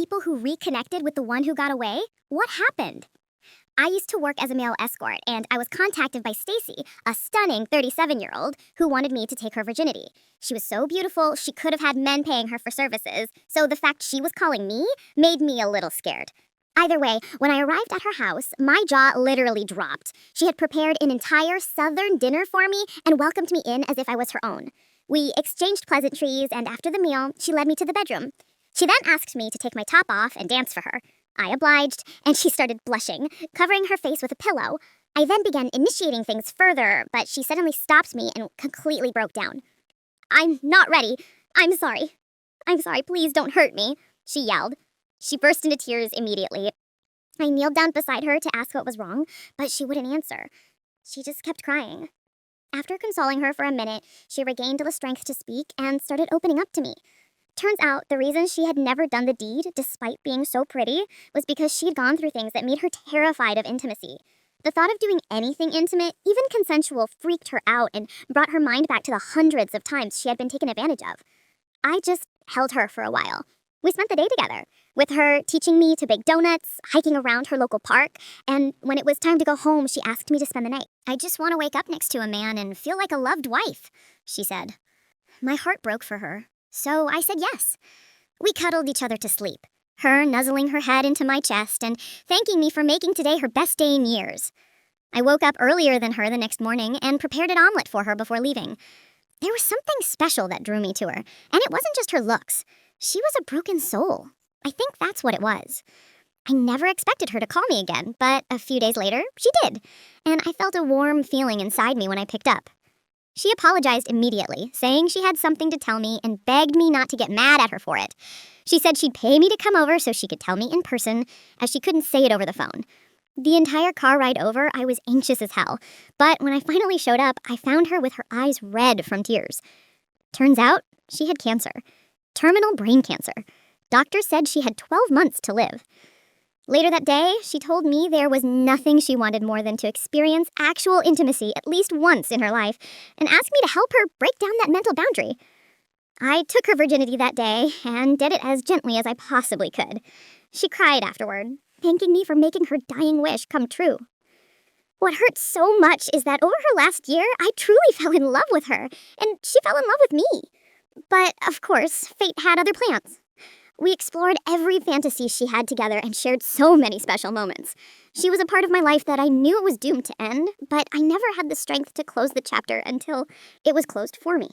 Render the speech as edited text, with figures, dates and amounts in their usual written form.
people who reconnected with the one who got away? What happened? I used to work as a male escort, and I was contacted by Stacy, a stunning 37-year-old who wanted me to take her virginity. She was so beautiful, she could have had men paying her for services, so the fact she was calling me made me a little scared. Either way, when I arrived at her house, my jaw literally dropped. She had prepared an entire southern dinner for me and welcomed me in as if I was her own. We exchanged pleasantries, and after the meal, she led me to the bedroom. She then asked me to take my top off and dance for her. I obliged, and she started blushing, covering her face with a pillow. I then began initiating things further, but she suddenly stopped me and completely broke down. "I'm not ready. I'm sorry. I'm sorry, please don't hurt me," she yelled. She burst into tears immediately. I kneeled down beside her to ask what was wrong, but she wouldn't answer. She just kept crying. After consoling her for a minute, she regained the strength to speak and started opening up to me. Turns out the reason she had never done the deed, despite being so pretty, was because she had gone through things that made her terrified of intimacy. The thought of doing anything intimate, even consensual, freaked her out and brought her mind back to the hundreds of times she had been taken advantage of. I just held her for a while. We spent the day together, with her teaching me to bake donuts, hiking around her local park, and when it was time to go home, she asked me to spend the night. "I just want to wake up next to a man and feel like a loved wife," she said. My heart broke for her, so I said yes. We cuddled each other to sleep, her nuzzling her head into my chest and thanking me for making today her best day in years. I woke up earlier than her the next morning and prepared an omelet for her before leaving. There was something special that drew me to her, and it wasn't just her looks. She was a broken soul. I think that's what it was. I never expected her to call me again, but a few days later, she did, and I felt a warm feeling inside me when I picked up. She apologized immediately, saying she had something to tell me and begged me not to get mad at her for it. She said she'd pay me to come over so she could tell me in person, as she couldn't say it over the phone. The entire car ride over, I was anxious as hell, but when I finally showed up, I found her with her eyes red from tears. Turns out, she had cancer. Terminal brain cancer. Doctors said she had 12 months to live. Later that day, she told me there was nothing she wanted more than to experience actual intimacy at least once in her life and asked me to help her break down that mental boundary. I took her virginity that day and did it as gently as I possibly could. She cried afterward, thanking me for making her dying wish come true. What hurts so much is that over her last year, I truly fell in love with her, and she fell in love with me. But, of course, fate had other plans. We explored every fantasy she had together and shared so many special moments. She was a part of my life that I knew it was doomed to end, but I never had the strength to close the chapter until it was closed for me.